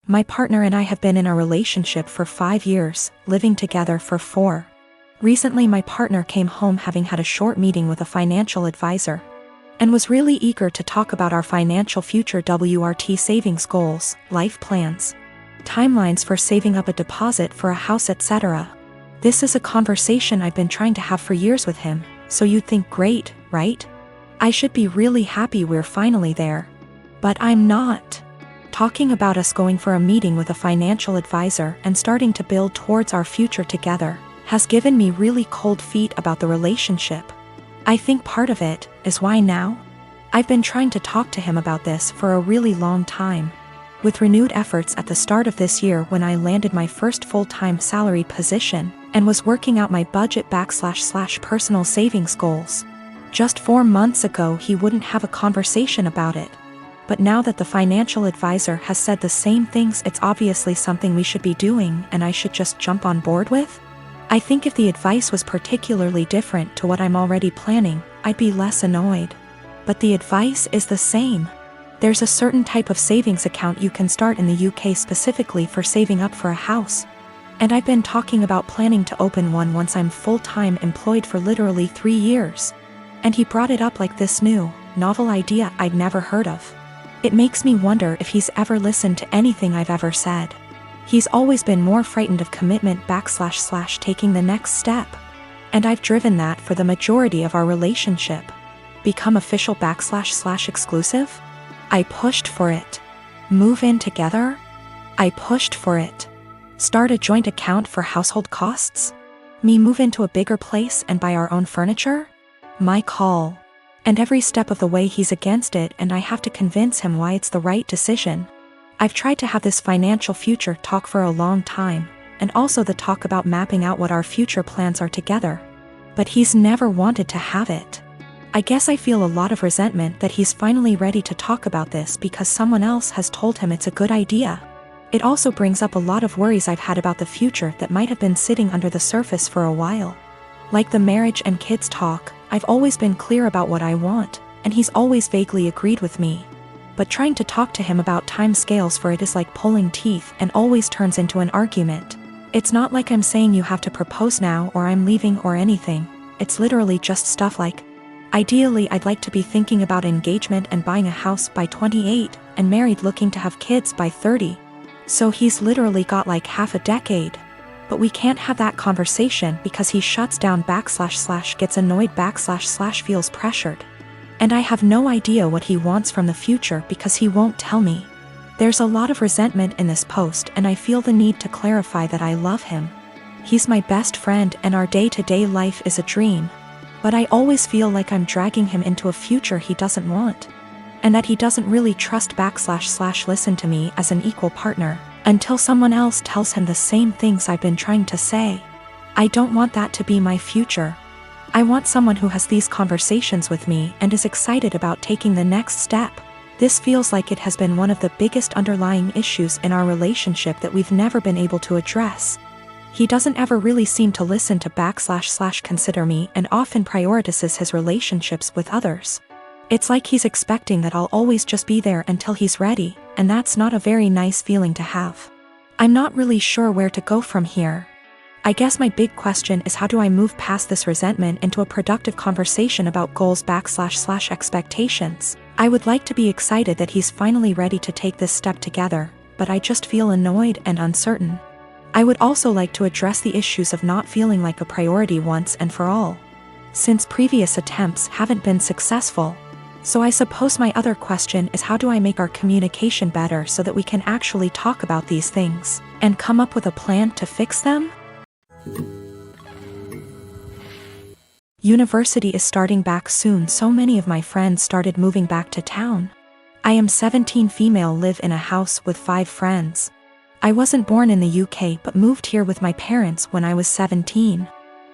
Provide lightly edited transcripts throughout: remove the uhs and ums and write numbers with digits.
My partner and I have been in a relationship for 5 years, living together for 4. Recently my partner came home having had a short meeting with a financial advisor and was really eager to talk about our financial future WRT savings goals, life plans, timelines for saving up a deposit for a house, etc. This is a conversation I've been trying to have for years with him, so you'd think great, right? I should be really happy we're finally there. But I'm not. Talking about us going for a meeting with a financial advisor and starting to build towards our future together has given me really cold feet about the relationship. I think part of it is why now? I've been trying to talk to him about this for a really long time. With renewed efforts at the start of this year when I landed my first full-time salaried position and was working out my budget / personal savings goals. Just 4 months ago he wouldn't have a conversation about it. But now that the financial advisor has said the same things, it's obviously something we should be doing and I should just jump on board with? I think if the advice was particularly different to what I'm already planning, I'd be less annoyed. But the advice is the same. There's a certain type of savings account you can start in the UK specifically for saving up for a house. And I've been talking about planning to open one once I'm full-time employed for literally 3 years. And he brought it up like this new, novel idea I'd never heard of. It makes me wonder if he's ever listened to anything I've ever said. He's always been more frightened of commitment / taking the next step. And I've driven that for the majority of our relationship. Become official / exclusive? I pushed for it. Move in together? I pushed for it. Start a joint account for household costs? Me move into a bigger place and buy our own furniture? My call. And every step of the way he's against it and I have to convince him why it's the right decision. I've tried to have this financial future talk for a long time, and also the talk about mapping out what our future plans are together. But he's never wanted to have it. I guess I feel a lot of resentment that he's finally ready to talk about this because someone else has told him it's a good idea. It also brings up a lot of worries I've had about the future that might have been sitting under the surface for a while. Like the marriage and kids talk, I've always been clear about what I want, and he's always vaguely agreed with me. But trying to talk to him about time scales for it is like pulling teeth and always turns into an argument. It's not like I'm saying you have to propose now or I'm leaving or anything. It's literally just stuff like, ideally I'd like to be thinking about engagement and buying a house by 28 and married looking to have kids by 30. So he's literally got like half a decade. But we can't have that conversation because he shuts down / gets annoyed / feels pressured. And I have no idea what he wants from the future because he won't tell me. There's a lot of resentment in this post and I feel the need to clarify that I love him. He's my best friend and our day-to-day life is a dream. But I always feel like I'm dragging him into a future he doesn't want. And that he doesn't really trust / listen to me as an equal partner. Until someone else tells him the same things I've been trying to say. I don't want that to be my future. I want someone who has these conversations with me and is excited about taking the next step. This feels like it has been one of the biggest underlying issues in our relationship that we've never been able to address. He doesn't ever really seem to listen to / consider me and often prioritizes his relationships with others. It's like he's expecting that I'll always just be there until he's ready, and that's not a very nice feeling to have. I'm not really sure where to go from here. I guess my big question is how do I move past this resentment into a productive conversation about goals / expectations. I would like to be excited that he's finally ready to take this step together, but I just feel annoyed and uncertain. I would also like to address the issues of not feeling like a priority once and for all, since previous attempts haven't been successful. So I suppose my other question is how do I make our communication better so that we can actually talk about these things and come up with a plan to fix them? University is starting back soon, so many of my friends started moving back to town. I am 17 female, live in a house with 5 friends. I wasn't born in the UK but moved here with my parents when I was 17.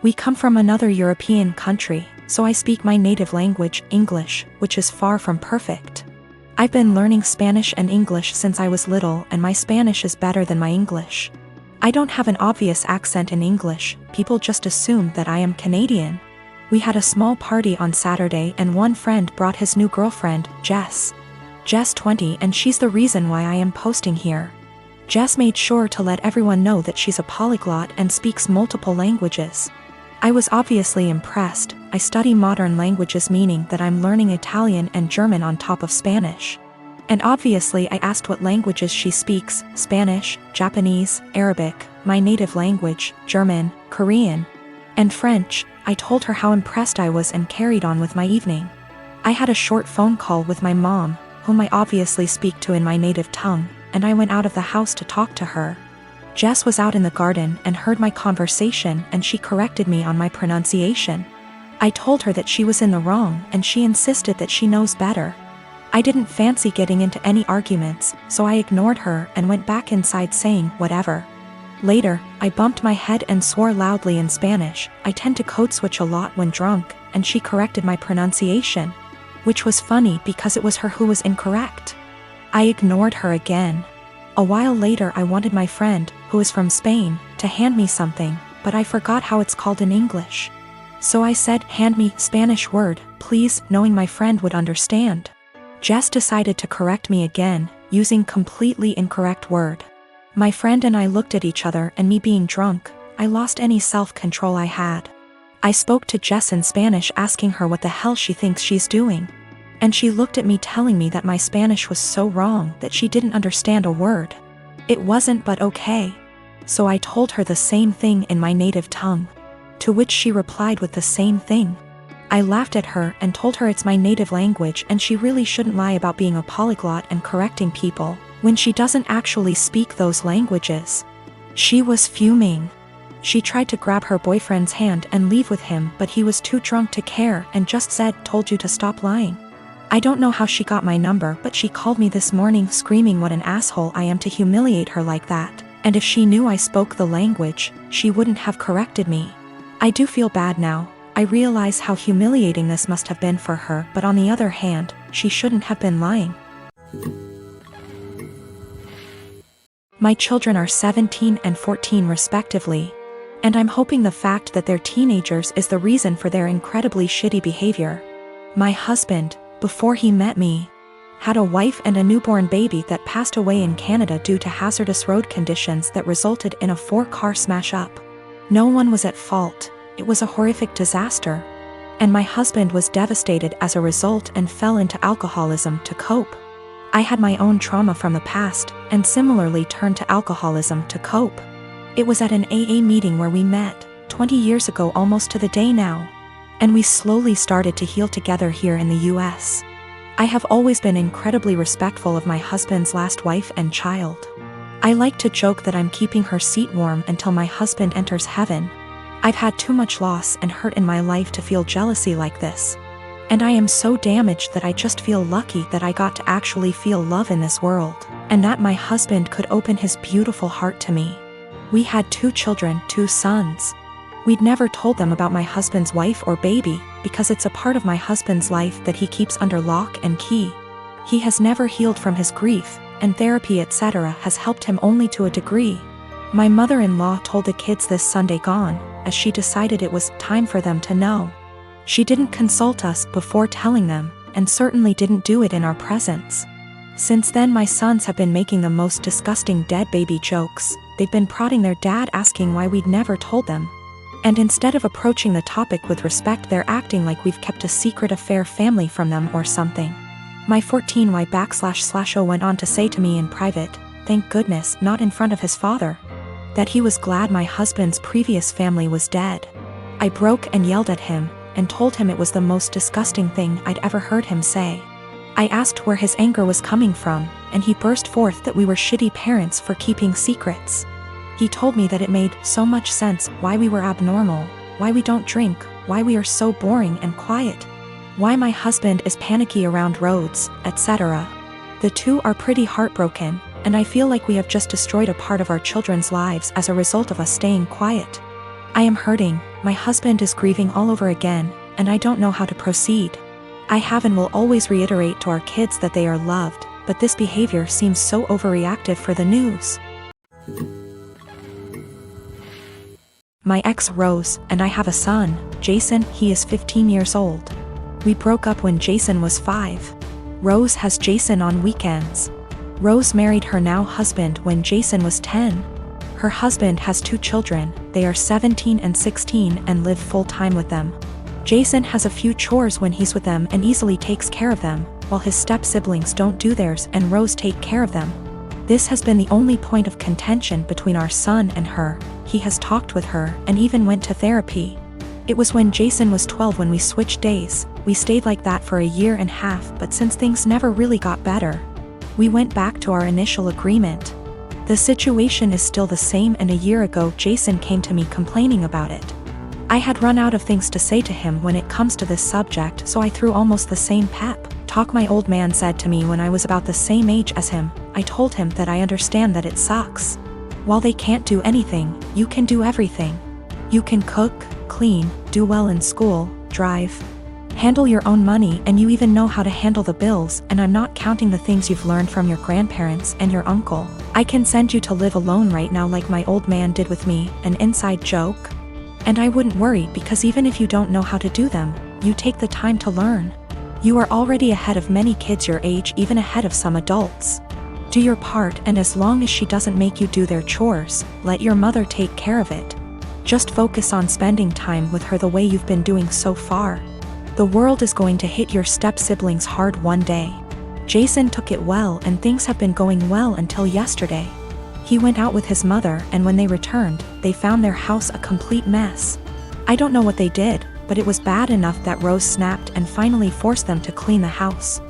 We come from another European country, so I speak my native language, English, which is far from perfect. I've been learning Spanish and English since I was little and my Spanish is better than my English. I don't have an obvious accent in English, people just assume that I am Canadian. We had a small party on Saturday and one friend brought his new girlfriend, Jess. Jess 20, and she's the reason why I am posting here. Jess made sure to let everyone know that she's a polyglot and speaks multiple languages. I was obviously impressed. I study modern languages, meaning that I'm learning Italian and German on top of Spanish. And obviously I asked what languages she speaks: Spanish, Japanese, Arabic, my native language, German, Korean, and French. I told her how impressed I was and carried on with my evening. I had a short phone call with my mom, whom I obviously speak to in my native tongue, and I went out of the house to talk to her. Jess was out in the garden and heard my conversation, and she corrected me on my pronunciation. I told her that she was in the wrong, and she insisted that she knows better. I didn't fancy getting into any arguments, so I ignored her and went back inside saying whatever. Later, I bumped my head and swore loudly in Spanish. I tend to code switch a lot when drunk, and she corrected my pronunciation, which was funny because it was her who was incorrect. I ignored her again. A while later I wanted my friend, who is from Spain, to hand me something, but I forgot how it's called in English. So I said, "Hand me Spanish word, please," knowing my friend would understand. Jess decided to correct me again, using completely incorrect word. My friend and I looked at each other, and me being drunk, I lost any self-control I had. I spoke to Jess in Spanish, asking her what the hell she thinks she's doing. And she looked at me, telling me that my Spanish was so wrong that she didn't understand a word. It wasn't, but okay. So I told her the same thing in my native tongue, to which she replied with the same thing. I laughed at her and told her it's my native language and she really shouldn't lie about being a polyglot and correcting people when she doesn't actually speak those languages. She was fuming. She tried to grab her boyfriend's hand and leave with him, but he was too drunk to care and just said, "Told you to stop lying." I don't know how she got my number, but she called me this morning screaming what an asshole I am to humiliate her like that, and if she knew I spoke the language, she wouldn't have corrected me. I do feel bad now. I realize how humiliating this must have been for her, but on the other hand, she shouldn't have been lying. My children are 17 and 14 respectively, and I'm hoping the fact that they're teenagers is the reason for their incredibly shitty behavior. My husband, before he met me, had a wife and a newborn baby that passed away in Canada due to hazardous road conditions that resulted in a 4-car smash-up. No one was at fault. It was a horrific disaster. And my husband was devastated as a result and fell into alcoholism to cope. I had my own trauma from the past, and similarly turned to alcoholism to cope. It was at an AA meeting where we met, 20 years ago almost to the day now. And we slowly started to heal together here in the US. I have always been incredibly respectful of my husband's last wife and child. I like to joke that I'm keeping her seat warm until my husband enters heaven. I've had too much loss and hurt in my life to feel jealousy like this. And I am so damaged that I just feel lucky that I got to actually feel love in this world, and that my husband could open his beautiful heart to me. We had 2 children, 2 sons. We'd never told them about my husband's wife or baby, because it's a part of my husband's life that he keeps under lock and key. He has never healed from his grief, and therapy etc. has helped him only to a degree. My mother-in-law told the kids this Sunday gone, as she decided it was time for them to know. She didn't consult us before telling them, and certainly didn't do it in our presence. Since then my sons have been making the most disgusting dead baby jokes. They've been prodding their dad, asking why we'd never told them. And instead of approaching the topic with respect, they're acting like we've kept a secret affair family from them or something. My 14Y//0 went on to say to me in private, thank goodness, not in front of his father, that he was glad my husband's previous family was dead. I broke and yelled at him, and told him it was the most disgusting thing I'd ever heard him say. I asked where his anger was coming from, and he burst forth that we were shitty parents for keeping secrets. He told me that it made so much sense why we were abnormal, why we don't drink, why we are so boring and quiet, why my husband is panicky around roads, etc. The 2 are pretty heartbroken, and I feel like we have just destroyed a part of our children's lives as a result of us staying quiet. I am hurting, my husband is grieving all over again, and I don't know how to proceed. I have and will always reiterate to our kids that they are loved, but this behavior seems so overreactive for the news. My ex Rose and I have a son, Jason. He is 15 years old. We broke up when Jason was 5. Rose has Jason on weekends. Rose married her now husband when Jason was 10. Her husband has 2 children, they are 17 and 16 and live full-time with them. Jason has a few chores when he's with them and easily takes care of them, while his step-siblings don't do theirs and Rose take care of them. This has been the only point of contention between our son and her. He has talked with her and even went to therapy. It was when Jason was 12 when we switched days. We stayed like that for a year and a half, but since things never really got better, we went back to our initial agreement. The situation is still the same, and a year ago Jason came to me complaining about it. I had run out of things to say to him when it comes to this subject, so I threw almost the same pep talk my old man said to me when I was about the same age as him. I told him that I understand that it sucks. While they can't do anything, you can do everything. You can cook, clean, do well in school, drive, handle your own money, and you even know how to handle the bills, and I'm not counting the things you've learned from your grandparents and your uncle. I can send you to live alone right now like my old man did with me, an inside joke. And I wouldn't worry, because even if you don't know how to do them, you take the time to learn. You are already ahead of many kids your age, even ahead of some adults. Do your part, and as long as she doesn't make you do their chores, let your mother take care of it. Just focus on spending time with her the way you've been doing so far. The world is going to hit your step-siblings hard one day. Jason took it well, and things have been going well until yesterday. He went out with his mother, and when they returned, they found their house a complete mess. I don't know what they did, but it was bad enough that Rose snapped and finally forced them to clean the house.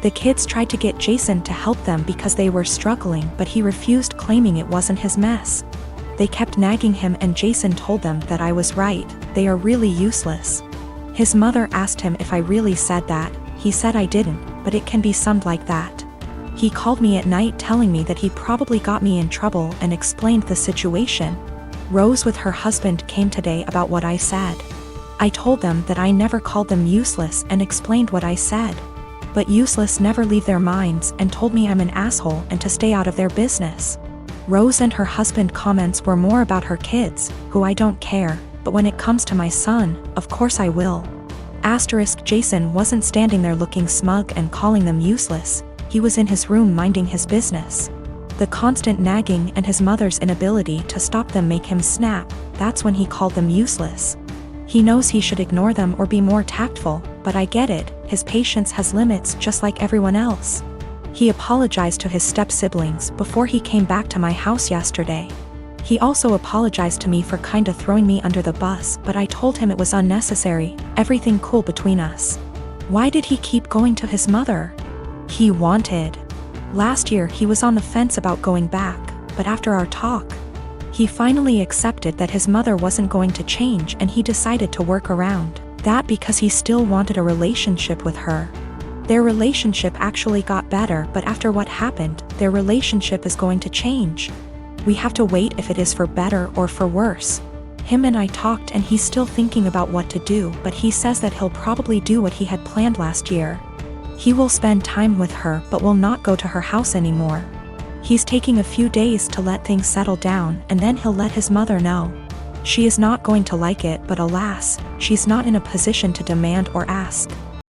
The kids tried to get Jason to help them because they were struggling, but he refused, claiming it wasn't his mess. They kept nagging him, and Jason told them that I was right, they are really useless. His mother asked him if I really said that. He said I didn't, but it can be summed like that. He called me at night telling me that he probably got me in trouble and explained the situation. Rose with her husband came today about what I said. I told them that I never called them useless and explained what I said. But useless never leave their minds, and told me I'm an asshole and to stay out of their business. Rose and her husband comments were more about her kids, who I don't care, but when it comes to my son, of course I will. Jason wasn't standing there looking smug and calling them useless. He was in his room minding his business. The constant nagging and his mother's inability to stop them make him snap. That's when he called them useless. He knows he should ignore them or be more tactful, but I get it, his patience has limits just like everyone else. He apologized to his step-siblings before he came back to my house yesterday. He also apologized to me for kinda throwing me under the bus, but I told him it was unnecessary, everything cool between us. Why did he keep going to his mother? He wanted. Last year he was on the fence about going back, but after our talk, he finally accepted that his mother wasn't going to change, and he decided to work around that because he still wanted a relationship with her. Their relationship actually got better, but after what happened, their relationship is going to change. We have to wait if it is for better or for worse. Him and I talked, and he's still thinking about what to do, but he says that he'll probably do what he had planned last year. He will spend time with her but will not go to her house anymore. He's taking a few days to let things settle down, and then he'll let his mother know. She is not going to like it, but alas, she's not in a position to demand or ask.